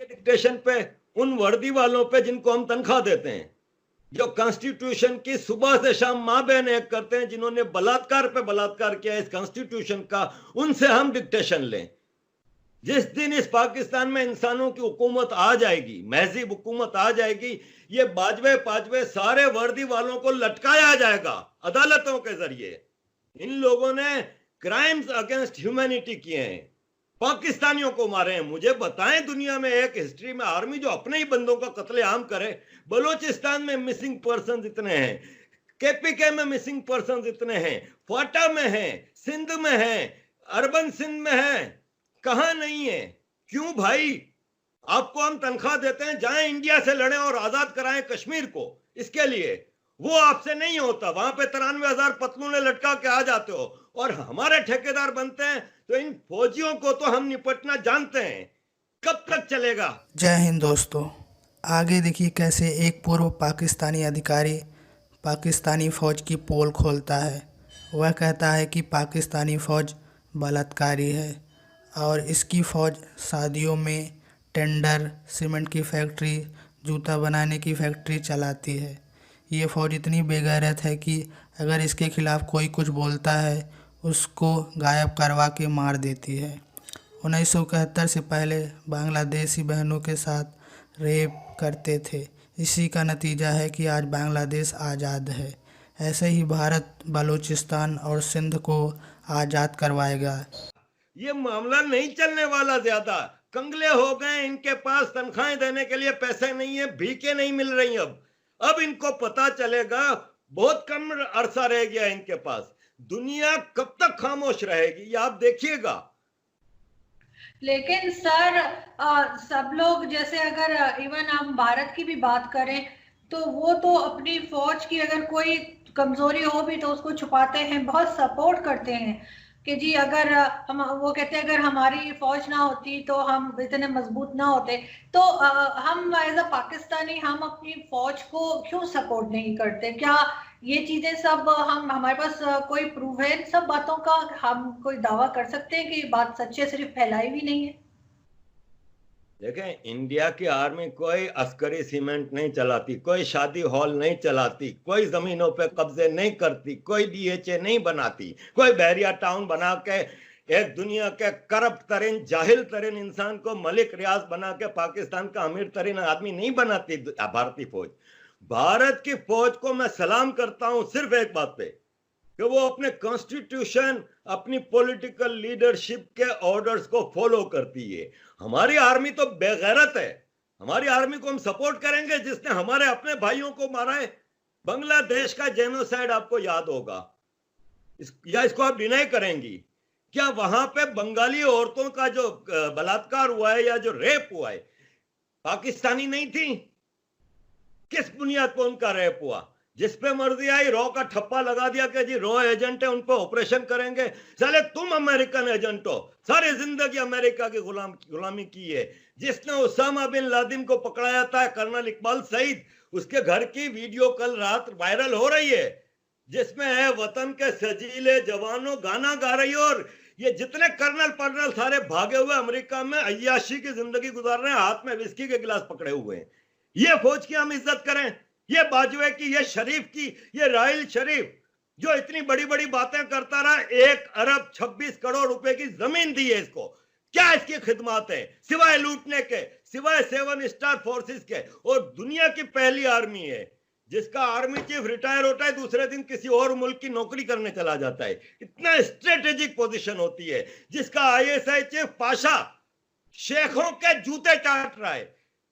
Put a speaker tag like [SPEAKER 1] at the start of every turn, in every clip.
[SPEAKER 1] Dictation पे, उन वर्दी वालों पे जिनको हम तनख्वाह देते हैं, जो कॉन्स्टिट्यूशन की सुबह से शाम माँ बहन एक करते हैं, जिन्होंने बलात्कार पे बलात्कार किया इस कॉन्स्टिट्यूशन का, उनसे हम डिक्टेशन लें। जिस दिन इस पाकिस्तान में इंसानों की हुकूमत आ जाएगी, महजीब हुकूमत आ जाएगी, ये बाजवे पाजवे सारे वर्दी वालों को लटकाया जाएगा अदालतों के जरिए। इन लोगों ने क्राइम्स अगेंस्ट ह्यूमैनिटी किए हैं, पाकिस्तानियों को मारे हैं। मुझे बताएं दुनिया में एक हिस्ट्री में आर्मी जो अपने ही बंदों का कत्लेआम करे। बलूचिस्तान में मिसिंग पर्सन इतने हैं, केपीके में मिसिंग पर्सन इतने हैं, क्वाटा में है, सिंध में है, अर्बन सिंध में है, कहां नहीं है? क्यों भाई? आपको हम तनख्वाह देते हैं, जाएं इंडिया से लड़ें और आजाद कराएं कश्मीर को, इसके लिए वो आपसे नहीं होता। वहां पे 93,000 पतलूने लटका के आ जाते हो और हमारे ठेकेदार बनते हैं। तो इन फौजियों को तो हम निपटना जानते हैं, कब तक चलेगा?
[SPEAKER 2] जय हिंद दोस्तों। आगे देखिए कैसे एक पूर्व पाकिस्तानी अधिकारी पाकिस्तानी फ़ौज की पोल खोलता है। वह कहता है कि पाकिस्तानी फ़ौज बलात्कारी है और इसकी फ़ौज शादियों में टेंडर, सीमेंट की फैक्ट्री, जूता बनाने की फैक्ट्री चलाती है। ये फ़ौज इतनी बेगैरत है कि अगर इसके खिलाफ़ कोई कुछ बोलता है उसको गायब करवा के मार देती है। 1971 से पहले बांग्लादेशी बहनों के साथ रेप करते थे। इसी का नतीजा है कि आज बांग्लादेश आज़ाद है। ऐसे ही भारत बलूचिस्तान और सिंध को आज़ाद करवाएगा।
[SPEAKER 1] ये मामला नहीं चलने वाला, ज्यादा कंगले हो गए, इनके पास तनख्वाहें देने के लिए पैसे नहीं है, भीखे नहीं मिल रही। अब इनको पता चलेगा, बहुत कम अरसा रह गया इनके पास। दुनिया कब तक खामोश रहेगी, ये आप देखिएगा।
[SPEAKER 3] लेकिन सर सब लोग जैसे अगर इवन हम भारत की भी बात करें तो वो तो अपनी फौज की अगर कोई कमजोरी हो भी तो उसको छुपाते हैं, बहुत सपोर्ट करते हैं कि जी अगर हम वो कहते हैं अगर हमारी फौज ना होती तो हम इतने मजबूत ना होते। तो हम एज अ पाकिस्तानी हम अपनी फौज को क्यों सपोर्ट नहीं करते? क्या ये चीजें सब हम हमारे पास कोई प्रूफ है इन सब बातों का? हम कोई दावा कर सकते हैं कि बात सच है, सिर्फ फैलाई भी नहीं है?
[SPEAKER 1] देखें, इंडिया की आर्मी कोई अस्करी सीमेंट नहीं चलाती, कोई शादी हॉल नहीं चलाती, कोई जमीनों पे कब्जे नहीं करती, कोई डीएचए नहीं बनाती, कोई बहरिया टाउन बना के एक दुनिया के करप्ट तरीन जाहिल तरीन इंसान को मलिक रियाज बना के पाकिस्तान का अमीर तरीन आदमी नहीं बनाती भारतीय फौज। भारत की फौज को मैं सलाम करता हूं सिर्फ एक बात पे, कि वो अपने कॉन्स्टिट्यूशन, अपनी पॉलिटिकल लीडरशिप के ऑर्डर्स को फॉलो करती है। हमारी आर्मी तो बेगैरत है। हमारी आर्मी को हम सपोर्ट करेंगे जिसने हमारे अपने भाइयों को मारा है। बांग्लादेश का जेनोसाइड आपको याद होगा, या इसको आप डिनाई करेंगी? क्या वहां पे बंगाली औरतों का जो बलात्कार हुआ है या जो रेप हुआ है, पाकिस्तानी नहीं थी? किस बुनियाद पर उनका रेप हुआ? जिस पे मर्जी आई रॉ का ठप्पा लगा दिया कि जी रॉ एजेंट है, उन पर ऑपरेशन करेंगे। साले तुम अमेरिकन एजेंट हो, सारी जिंदगी अमेरिका की गुलामी की है। जिसने उसामा बिन लादेन को पकड़ाया था, कर्नल इकबाल सईद, उसके घर की वीडियो कल रात वायरल हो रही है, जिसमें है वतन के सजीले जवानों गाना गा रही है। और ये जितने कर्नल पर्नल सारे भागे हुए अमेरिका में अय्याशी की जिंदगी गुजार रहे हैं, हाथ में विस्की के गिलास पकड़े हुए हैं। ये फौज की हम इज्जत करें? ये बाजवे की, ये शरीफ की, ये राहिल शरीफ जो इतनी बड़ी बड़ी बातें करता रहा, 1 अरब 26 करोड़ रुपए की जमीन दी है इसको, क्या इसकी खिदमत है सिवाय लूटने के, सिवाय 7 स्टार फोर्सेस के? और दुनिया की पहली आर्मी है जिसका आर्मी चीफ रिटायर होता है, दूसरे दिन किसी और मुल्क की नौकरी करने चला जाता है। इतना स्ट्रेटेजिक पोजीशन होती है। जिसका आईएसआई चीफ पाशा शेखों के जूते चाट रहा है।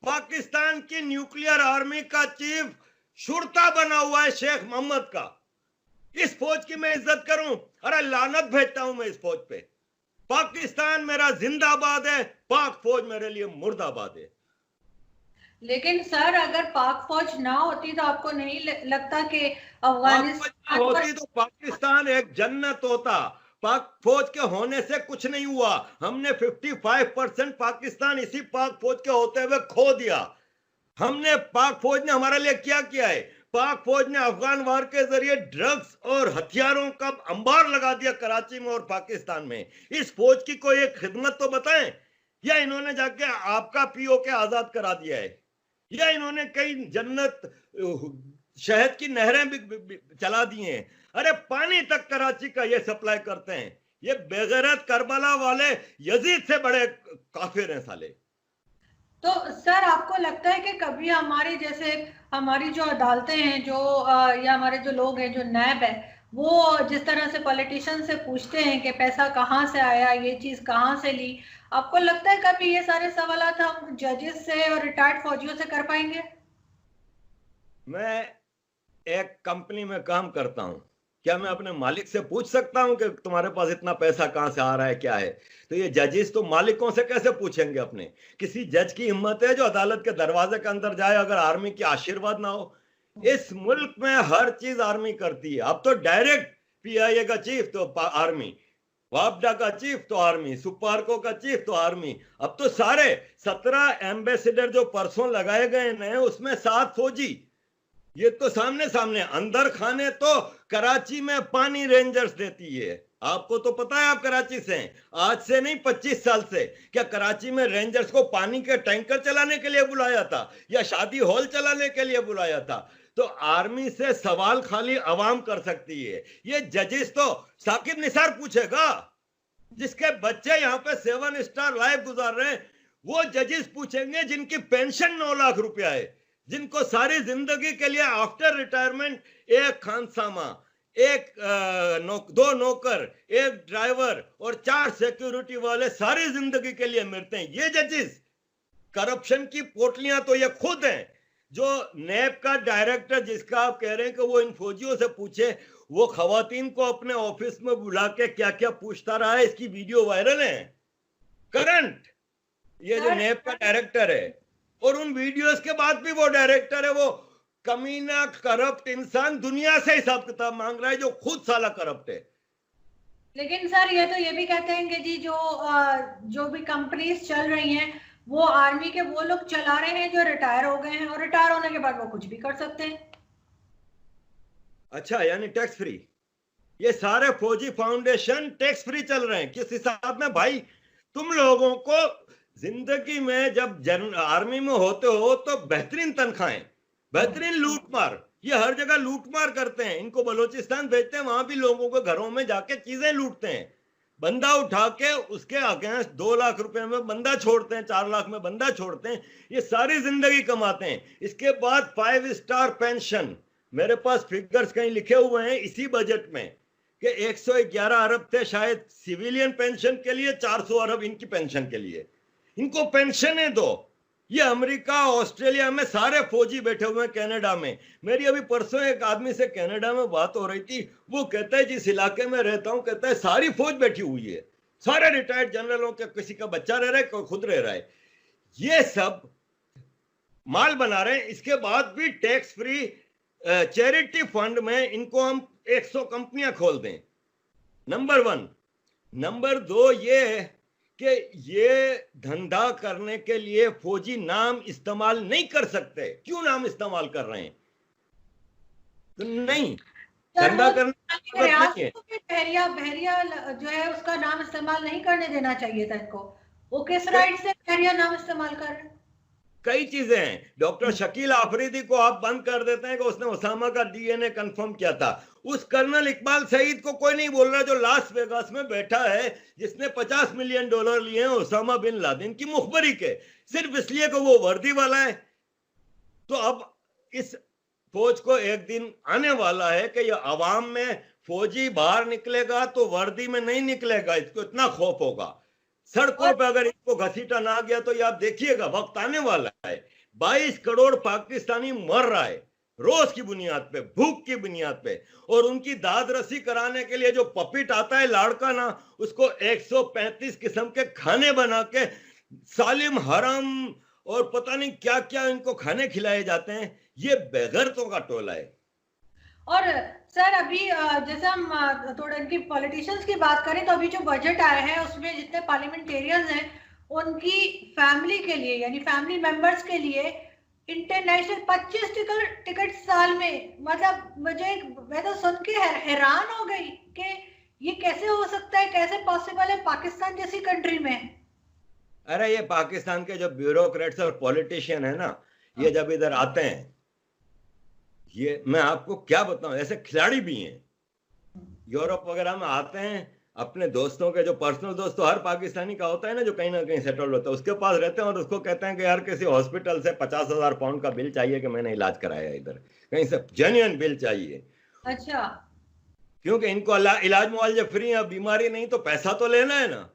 [SPEAKER 1] पाकिस्तान की न्यूक्लियर आर्मी का चीफ शुरता बना हुआ है शेख मोहम्मद का। इस फौज की मैं इज्जत करूं? अरे लानत भेजता हूं मैं इस फौज पे। पाकिस्तान मेरा जिंदाबाद है, पाक फौज मेरे लिए मुर्दाबाद है।
[SPEAKER 3] लेकिन सर अगर पाक फौज ना होती तो आपको नहीं लगता कि
[SPEAKER 1] अफगानिस्तान होती तो पाकिस्तान एक जन्नत होता? पाक फौज के होने से कुछ नहीं हुआ। हमने 55% पाकिस्तान इसी पाक फौज के होते हुए खो दिया। हमने, पाक फौज ने हमारे लिए क्या किया है? पाक फौज ने अफगान वार के जरिए ड्रग्स और हथियारों का अंबार लगा दिया कराची में और पाकिस्तान में। इस फौज की कोई एक खिदमत तो बताएं। या इन्होंने जाके आपका पीओके आजाद करा दिया है, या इन्होंने कई जन्नत शहद की नहरें भी चला दी हैं। अरे पानी तक कराची का ये सप्लाई करते हैं। ये बेगैरत करबला वाले यजीद से बड़े काफिर हैं साले।
[SPEAKER 3] तो सर आपको लगता है कि कभी हमारे जैसे हमारी जो अदालतें हैं जो या हमारे जो लोग हैं जो नैब है वो जिस तरह से पॉलिटिशियन से पूछते हैं कि पैसा कहाँ से आया, ये चीज कहाँ से ली, आपको लगता है कभी ये सारे सवालात हम जजेस से और रिटायर्ड फौजियों से कर पाएंगे?
[SPEAKER 1] मैं एक कंपनी में काम करता हूं, क्या मैं अपने मालिक से पूछ सकता हूं कि तुम्हारे पास इतना पैसा कहां से आ रहा है, क्या है? तो ये जजेस तो मालिकों से कैसे पूछेंगे अपने? किसी जज की हिम्मत है जो अदालत के दरवाजे के अंदर जाए अगर आर्मी की आशीर्वाद ना हो? इस मुल्क में हर चीज आर्मी करती है। अब तो डायरेक्ट पीआईए का चीफ तो आर्मी, वापडा का चीफ तो आर्मी, सुपारको का चीफ तो आर्मी। अब तो सारे 17 एम्बेसडर जो परसों लगाए गए हैं उसमें 7 फौजी। ये तो सामने सामने अंदर खाने तो कराची में पानी रेंजर्स देती है। आपको तो पता है, आप कराची से हैं, आज से नहीं 25 साल से। क्या कराची में रेंजर्स को पानी के टैंकर चलाने के लिए बुलाया था या शादी हॉल चलाने के लिए बुलाया था? तो आर्मी से सवाल खाली अवाम कर सकती है। ये जजेस तो साकिब निसार पूछेगा, जिसके बच्चे यहाँ पे 7 स्टार लाइफ गुजार रहे हैं। वो जजेस पूछेंगे जिनकी पेंशन 9 लाख रुपया है, जिनको सारी जिंदगी के लिए आफ्टर रिटायरमेंट एक खानसामा, एक 2 नौकर, एक ड्राइवर और 4 सिक्योरिटी वाले सारी जिंदगी के लिए मिलते हैं। ये जजेस करप्शन की पोटलियां तो ये खुद हैं। जो नैब का डायरेक्टर जिसका आप कह रहे हैं कि वो इन फौजियों से पूछे, वो खवातीन को अपने ऑफिस में बुला के क्या क्या पूछता रहा है, इसकी वीडियो वायरल है करंट। ये जो नैब का डायरेक्टर है, और उन वीडियोस के बाद भी वो डायरेक्टर है, वो कमीना करप्ट इंसान दुनिया से हिसाब किताब मांग रहा है, जो खुद साला करप्ट है।
[SPEAKER 3] लेकिन सर ये तो ये भी कहते हैं कि जी जो भी कंपनीज चल रही हैं वो आर्मी के वो लोग चला रहे हैं जो रिटायर हो गए हैं, और रिटायर होने के बाद वो कुछ भी कर सकते हैं।
[SPEAKER 1] अच्छा, यानी टैक्स फ्री? ये सारे फौजी फाउंडेशन टैक्स फ्री चल रहे हैं किस हिसाब में भाई? तुम लोगों को जिंदगी में जब आर्मी में होते हो तो बेहतरीन तनख्वाहें, बेहतरीन लूटमार, ये हर जगह लूटमार करते हैं। इनको बलोचिस्तान भेजते हैं, वहां भी लोगों के घरों में जाके चीजें लूटते हैं। बंदा उठा के उसके अगेंस्ट 2 लाख रुपए में बंदा छोड़ते हैं, 4 लाख में बंदा छोड़ते हैं। ये सारी जिंदगी कमाते हैं। इसके बाद 5 स्टार पेंशन, मेरे पास फिगर्स कहीं लिखे हुए हैं इसी बजट में कि 111 अरब थे शायद सिविलियन पेंशन के लिए, 400 अरब इनकी पेंशन के लिए। इनको पेंशनें दो। ये अमेरिका, ऑस्ट्रेलिया में सारे फौजी बैठे हुए हैं, कनाडा में। मेरी अभी परसों एक आदमी से कनाडा में बात हो रही थी, वो कहता है जिस इलाके में रहता हूं, कहता है सारी फौज बैठी हुई है, सारे रिटायर्ड जनरलों के, किसी का बच्चा रह रहा है, कोई खुद रह रहा है। ये सब माल बना रहे हैं। इसके बाद भी टैक्स फ्री चैरिटी फंड में इनको हम 100 कंपनियां खोल दें, नंबर 1। नंबर 2 ये कि ये धंधा करने के लिए फौजी नाम इस्तेमाल नहीं कर सकते। क्यों नाम इस्तेमाल कर रहे हैं? तो नहीं, धंधा करने
[SPEAKER 3] बहरिया बहरिया जो है उसका नाम इस्तेमाल नहीं करने देना चाहिए था इनको। वो किस राइट से बहरिया नाम इस्तेमाल कर रहे हैं?
[SPEAKER 1] कई चीजें हैं। डॉक्टर शकील आफरीदी को आप बंद कर देते हैं कि उसने ओसामा का डीएनए कंफर्म किया था। उस कर्नल इकबाल सईद को कोई नहीं बोल रहा जो लास वेगास में बैठा है, जिसने $50 मिलियन लिए हैं ओसामा बिन लादेन की मुखबरी के, सिर्फ इसलिए कि वो वर्दी वाला है। तो अब इस फौज को एक दिन आने वाला है कि ये अवाम में फौजी बाहर निकलेगा तो वर्दी में नहीं निकलेगा, इसको इतना खौफ होगा। सड़कों पे अगर इनको घसीटा ना गया तो ये आप देखिएगा, वक्त आने वाला है। 22 करोड़ पाकिस्तानी मर रहा है रोज की बुनियाद पे, भूख की बुनियाद पे। और उनकी दाद रसी कराने के लिए जो पपिट आता है लाड़का ना, उसको 135 किस्म के खाने बना के सालिम हरम और पता नहीं क्या क्या इनको खाने खिलाए जाते हैं। ये बेगैरतों का टोला है।
[SPEAKER 3] और सर अभी जैसे हम थोड़ा इनकी पॉलिटिशियंस की बात करें तो अभी जो बजट आया है उसमें जितने पार्लियामेंटेरियंस हैं उनकी फैमिली के लिए यानी फैमिली मेंबर्स के लिए इंटरनेशनल 25 टिकट साल में, मतलब मैं तो सुन के हैरान हो गई कि ये कैसे हो सकता है, कैसे पॉसिबल है पाकिस्तान जैसी कंट्री में।
[SPEAKER 1] अरे ये पाकिस्तान के जो ब्यूरोक्रेट्स और पॉलिटिशियन है ना, ये जब इधर आते हैं, ये मैं आपको क्या बताऊं, ऐसे खिलाड़ी भी हैं, यूरोप वगैरह में आते हैं, अपने दोस्तों के जो पर्सनल दोस्त तो हर पाकिस्तानी का होता है ना, जो कहीं ना कहीं सेटल होता है, उसके पास रहते हैं और उसको कहते हैं कि यार किसी हॉस्पिटल से 50,000 पाउंड का बिल चाहिए कि मैंने इलाज कराया इधर, कहीं से जेन्युइन बिल चाहिए।
[SPEAKER 3] अच्छा।
[SPEAKER 1] क्योंकि इनको इलाज मुआवजा फ्री है, बीमारी नहीं तो पैसा तो लेना है ना।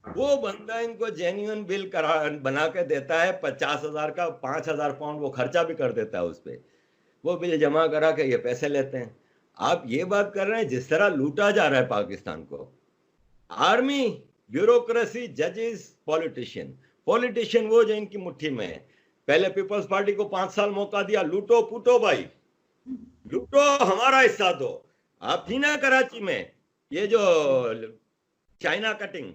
[SPEAKER 1] वो बंदा इनको जेन्युइन बिल करा बना के देता है 50,000 का, 5,000 पाउंड वो खर्चा भी कर देता है उस पर, वो बिल जमा करा के ये पैसे लेते हैं। आप ये बात कर रहे हैं जिस तरह लूटा जा रहा है पाकिस्तान को, आर्मी, ब्यूरोक्रेसी, जजेस, पॉलिटिशियन। पॉलिटिशियन वो जो इनकी मुट्ठी में है। पहले पीपल्स पार्टी को 5 साल मौका दिया, लूटो पूटो भाई, लूटो, हमारा हिस्सा दो। आप थी ना कराची में ये जो चाइना कटिंग,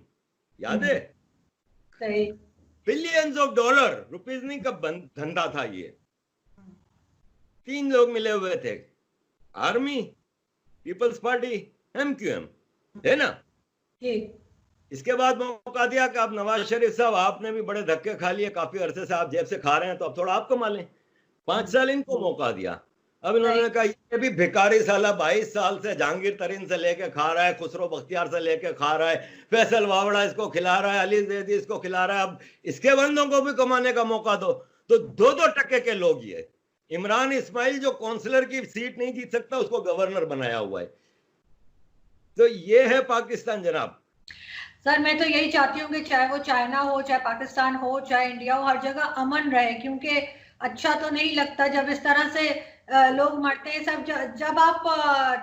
[SPEAKER 1] याद है?
[SPEAKER 3] सही।
[SPEAKER 1] बिलियंस ऑफ डॉलर, रुपीज नहीं का धंधा था ये। 3 लोग मिले हुए थे, आर्मी, पीपल्स पार्टी, एमक्यूएम, है ना? इसके बाद मौका दिया कि आप नवाज शरीफ साहब, आपने भी बड़े धक्के खा लिए, काफी अरसे से आप जेब से खा रहे हैं, तो अब थोड़ा आप कमा लें। 5 साल इनको मौका दिया। अब इन्होंने कहा ये भी भिखारी साला 22 साल से जहांगीर तरीन से लेके खा रहा है, खुसरो बख्तियार से लेके खा रहा है, फैसल वावड़ा इसको खिला रहा है, अली जैदी इसको खिला रहा है, अब इसके बंदों को भी कमाने का मौका दो। तो 2-2 टके के लोग ये इमरान इस्माइल जो काउंसलर की सीट नहीं जीत सकता, उसको गवर्नर बनाया हुआ है। तो ये है पाकिस्तान जनाब।
[SPEAKER 3] सर मैं तो यही चाहती हूँ कि चाहे वो चाइना हो, चाहे पाकिस्तान हो, चाहे इंडिया हो, हर जगह अमन रहे, क्योंकि अच्छा तो नहीं लगता जब इस तरह से लोग मरते हैं सब। जब आप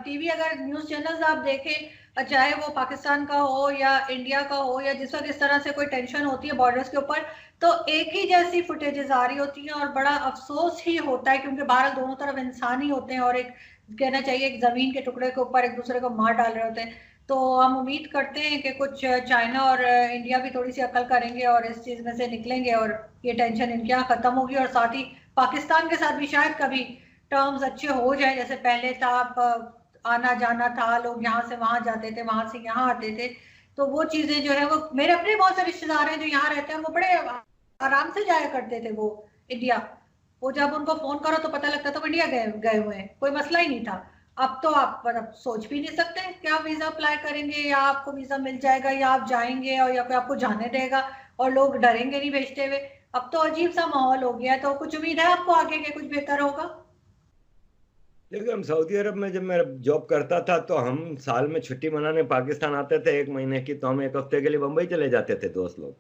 [SPEAKER 3] टीवी, अगर न्यूज चैनल्स आप देखें, चाहे वो पाकिस्तान का हो या इंडिया का हो, या जिस वक्त इस तरह से कोई टेंशन होती है बॉर्डर्स के ऊपर, तो एक ही जैसी फुटेजेस आ रही होती हैं और बड़ा अफसोस ही होता है, क्योंकि बहरहाल दोनों तरफ इंसान ही होते हैं और एक कहना चाहिए एक जमीन के टुकड़े के ऊपर एक दूसरे को मार डाल रहे होते हैं। तो हम उम्मीद करते हैं कि कुछ चाइना और इंडिया भी थोड़ी सी अकल करेंगे और इस चीज में से निकलेंगे और ये टेंशन इनके यहाँ खत्म होगी, और साथ ही पाकिस्तान के साथ भी शायद कभी टर्म्स अच्छे हो जाए, जैसे पहले था, आना जाना था, लोग यहाँ से वहां जाते थे, वहां से यहाँ आते थे, तो वो चीजें जो है वो, मेरे अपने बहुत से रिश्तेदार हैं जो यहाँ रहते हैं, वो बड़े आराम से जाया करते थे वो इंडिया। वो जब उनको फोन करो तो पता लगता था वो इंडिया गए गए हुए हैं, कोई मसला ही नहीं था। अब तो आप मतलब सोच भी नहीं सकते कि आप वीजा अप्लाई करेंगे या आपको वीजा मिल जाएगा या आप जाएंगे और या कोई आपको जाने देगा, और लोग डरेंगे नहीं भेजते हुए। अब तो अजीब सा माहौल हो गया है। तो कुछ उम्मीद है आपको आगे के कुछ बेहतर होगा?
[SPEAKER 1] देखिए, हम सऊदी अरब में जब मैं जॉब करता था तो हम साल में छुट्टी मनाने पाकिस्तान आते थे 1 महीने की, तो हम 1 हफ्ते के लिए बंबई चले जाते थे दोस्त लोग।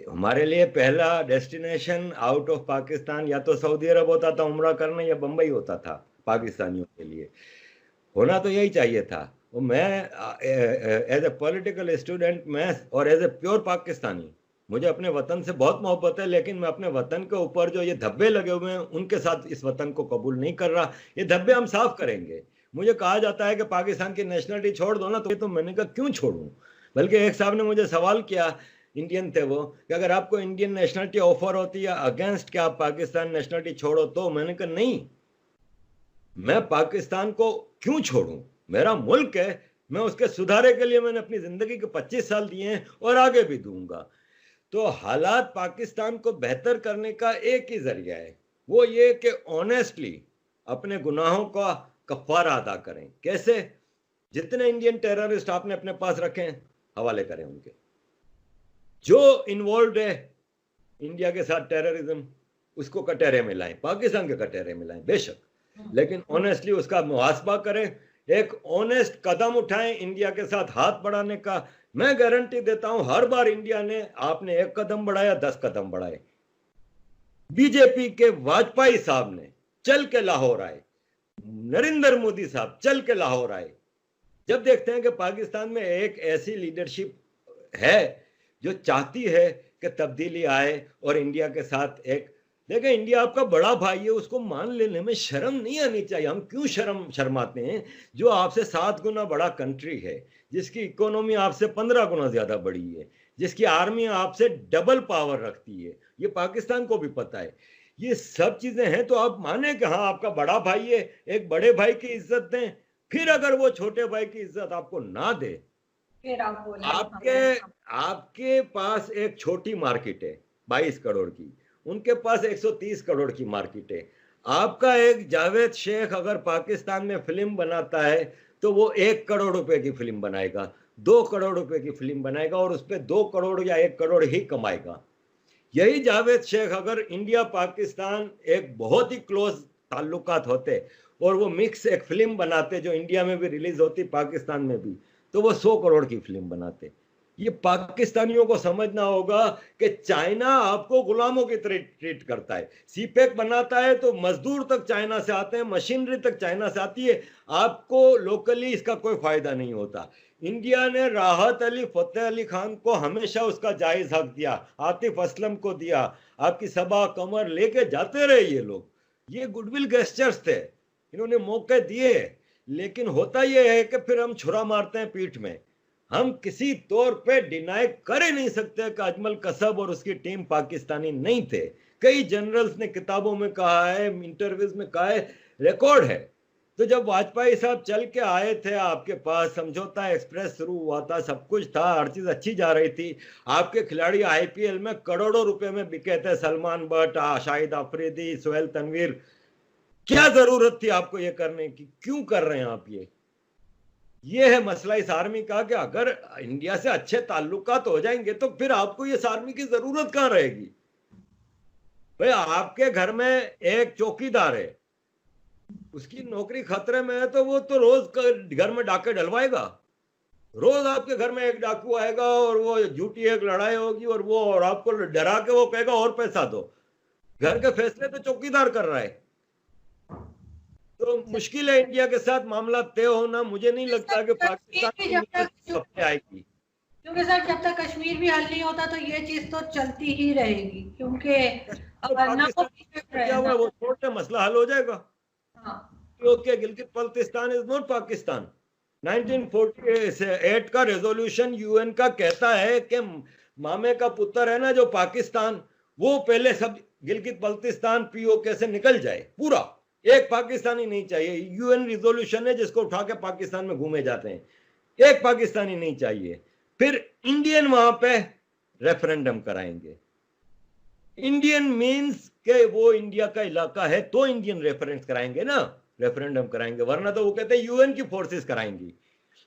[SPEAKER 1] हमारे लिए पहला डेस्टिनेशन आउट ऑफ पाकिस्तान या तो सऊदी अरब होता था उम्रा करने, या बंबई होता था पाकिस्तानियों के लिए। होना तो यही चाहिए था। वो मैं एज ए पॉलिटिकल स्टूडेंट, मैं और एज ए प्योर पाकिस्तानी, मुझे अपने वतन से बहुत मोहब्बत है, लेकिन मैं अपने वतन के ऊपर जो ये धब्बे लगे हुए हैं उनके साथ इस वतन को कबूल नहीं कर रहा। ये धब्बे हम साफ करेंगे। मुझे कहा जाता है कि पाकिस्तान की नेशनलिटी छोड़ दो ना, तो मैंने कहा क्यों छोड़ूं? बल्कि एक साहब ने मुझे सवाल किया, इंडियन थे वो, कि अगर आपको इंडियन नेशनलिटी ऑफर होती है अगेंस्ट कि आप पाकिस्तान नेशनलिटी छोड़ो, तो मैंने कहा नहीं, मैं पाकिस्तान को क्यों छोड़ूं? मेरा मुल्क है, मैं उसके सुधारे के लिए मैंने अपनी जिंदगी के 25 साल दिए हैं और आगे भी दूंगा। तो हालात पाकिस्तान को बेहतर करने का एक ही जरिया है, वो ये कि ऑनेस्टली अपने गुनाहों का कफारा अदा करें। कैसे? जितने इंडियन टेररिस्ट आपने अपने पास रखे हैं हवाले करें उनके, जो इन्वॉल्व है इंडिया के साथ टेररिज्म, उसको कटहरे में लाएं, पाकिस्तान के कटहरे में लाएं बेशक, लेकिन ऑनेस्टली उसका मुहासबा करें, एक ऑनेस्ट कदम उठाएं इंडिया के साथ हाथ बढ़ाने का। मैं गारंटी देता हूं हर बार इंडिया ने, आपने 1 कदम बढ़ाया 10 कदम बढ़ाए। बीजेपी के वाजपेयी साहब ने चल के लाहौर आए, नरेंद्र मोदी साहब चल के लाहौर आए। जब देखते हैं कि पाकिस्तान में एक ऐसी लीडरशिप है जो चाहती है कि तब्दीली आए और इंडिया के साथ एक, देखिए इंडिया आपका बड़ा भाई है, उसको मान लेने में शर्म नहीं आनी चाहिए। हम क्यों शर्माते हैं? जो आपसे 7 गुना बड़ा कंट्री है, जिसकी इकोनॉमी आपसे 15 गुना ज्यादा बड़ी है, जिसकी आर्मी आपसे डबल पावर रखती है, ये पाकिस्तान को भी पता है। ये सब चीजें हैं तो आप माने कि हाँ आपका बड़ा भाई है, एक बड़े भाई की इज्जत दें। फिर अगर वो छोटे भाई की इज्जत आपको ना दे
[SPEAKER 3] फिर आप बोलिए।
[SPEAKER 1] आपके आपके पास एक छोटी मार्केट है 22 करोड़ की, उनके पास 130 करोड़ की मार्केट है। आपका एक जावेद शेख अगर पाकिस्तान में फिल्म बनाता है तो वो 1 करोड़ रुपए की फिल्म बनाएगा, 2 करोड़ रुपए की फिल्म बनाएगा और उस पर 2 करोड़ या 1 करोड़ ही कमाएगा। यही जावेद शेख अगर इंडिया पाकिस्तान एक बहुत ही क्लोज ताल्लुकात होते और वो मिक्स एक फिल्म बनाते जो इंडिया में भी रिलीज होती पाकिस्तान में भी, तो वो 100 करोड़ की फिल्म बनाते। ये पाकिस्तानियों को समझना होगा कि चाइना आपको गुलामों की तरह ट्रीट करता है। सीपेक बनाता है तो मजदूर तक चाइना से आते हैं, मशीनरी तक चाइना से आती है, आपको लोकली इसका कोई फायदा नहीं होता। इंडिया ने राहत अली फतेह अली खान को हमेशा उसका जायज हक दिया, आतिफ असलम को दिया, आपकी सबा कमर लेके जाते रहे ये लोग, ये गुडविल गेस्चर्स थे, इन्होंने मौके दिए। लेकिन होता यह है कि फिर हम छुरा मारते हैं पीठ में। हम किसी तौर पे डिनाई कर ही नहीं सकते कि अजमल कसब और उसकी टीम पाकिस्तानी नहीं थे। कई जनरल्स ने किताबों में कहा है, इंटरव्यूज में कहा है, रिकॉर्ड है। तो जब वाजपेयी साहब चल के आए थे आपके पास, समझौता एक्सप्रेस शुरू हुआ था, सब कुछ था, हर चीज अच्छी जा रही थी, आपके खिलाड़ी आईपीएल में करोड़ों रुपए में बिके थे, सलमान बट, शाहिद अफरीदी, सोहेल तनवीर। क्या जरूरत थी आपको ये करने की? क्यों कर रहे हैं आप ये है मसला इस आर्मी का कि अगर इंडिया से अच्छे ताल्लुकात हो जाएंगे तो फिर आपको ये आर्मी की जरूरत कहां रहेगी? भाई आपके घर में एक चौकीदार है, उसकी नौकरी खतरे में है तो वो तो रोज घर में डाके डलवाएगा। रोज आपके घर में एक डाकू आएगा और वो झूठी एक लड़ाई होगी और आपको डरा के वो कहेगा और पैसा दो। घर के फैसले तो चौकीदार कर रहा है। तो मुश्किल है इंडिया के साथ मामला तय होना। मुझे नहीं लगता कि पाकिस्तान आएगी,
[SPEAKER 3] क्योंकि सर जब तक कश्मीर भी हल नहीं होता तो ये चीज तो चलती ही रहेगी, क्योंकि
[SPEAKER 1] वो छोटे मसला हल हो जाएगा। क्योंकि गिलगित बल्तिस्तान इज नॉट पाकिस्तान। 1948 का रेजोल्यूशन यूएन का कहता है कि मामे का पुत्र है ना जो पाकिस्तान, वो पहले सब गिलगित बल्तिस्तान पीओके से निकल जाए, पूरा एक पाकिस्तानी नहीं चाहिए। यूएन रिजोल्यूशन है जिसको उठा के पाकिस्तान में घूमे जाते हैं, एक पाकिस्तानी नहीं चाहिए। फिर इंडियन वहां पे रेफरेंडम कराएंगे। इंडियन मींस के वो इंडिया का इलाका है तो इंडियन रेफरेंस कराएंगे ना, रेफरेंडम कराएंगे, वरना तो वो कहते हैं यूएन की फोर्सेस कराएंगी।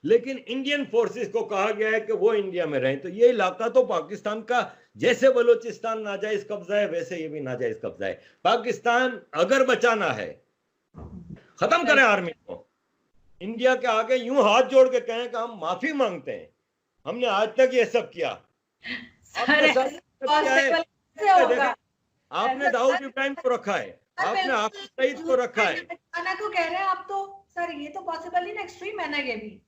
[SPEAKER 1] लेकिन इंडियन फोर्सेस को कहा गया है कि वो इंडिया में रहें, तो ये इलाका तो पाकिस्तान का, जैसे बलूचिस्तान नाजायज कब्जा है वैसे ये भी नाजायज कब्जा है। पाकिस्तान अगर बचाना है, खत्म करें आर्मी को, इंडिया के आगे यूं हाथ जोड़ के कहें कि हम माफी मांगते हैं, हमने आज तक ये सब किया। आपने दाऊद इब्राहिम को रखा है, आपने हाफिज सईद को रखा है,
[SPEAKER 3] को कह रहे हैं आप तो सर, ये तो पॉसिबल नहीं ना, एक्सट्रीम है ना ये भी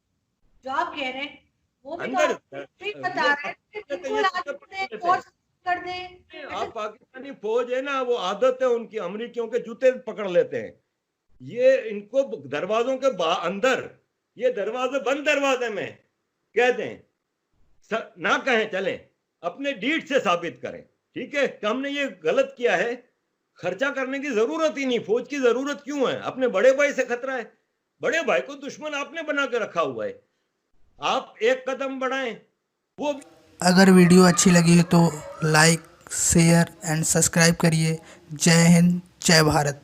[SPEAKER 3] जो आप कह रहे हैं, वो भी तो एक्सट्रीम बता रहे हैं। कर दे आप
[SPEAKER 1] पाकिस्तानी फौज है ना, वो आदत है उनकी, अमरीकियों के जूते पकड़ लेते हैं। ये इनको दरवाजों के अंदर, ये दरवाजे बंद दरवाजे में कह दें, ना कहें, चलें, अपने डीड से साबित करें, ठीक है, कि हमने ये गलत किया है। खर्चा करने की जरूरत ही नहीं, फौज की जरूरत क्यों है? अपने बड़े भाई से खतरा है, बड़े भाई को दुश्मन आपने बना के रखा हुआ है, आप एक कदम बढ़ाएं। वो
[SPEAKER 2] अगर वीडियो अच्छी लगी हो तो लाइक, शेयर एंड सब्सक्राइब करिए। जय हिंद, जय भारत।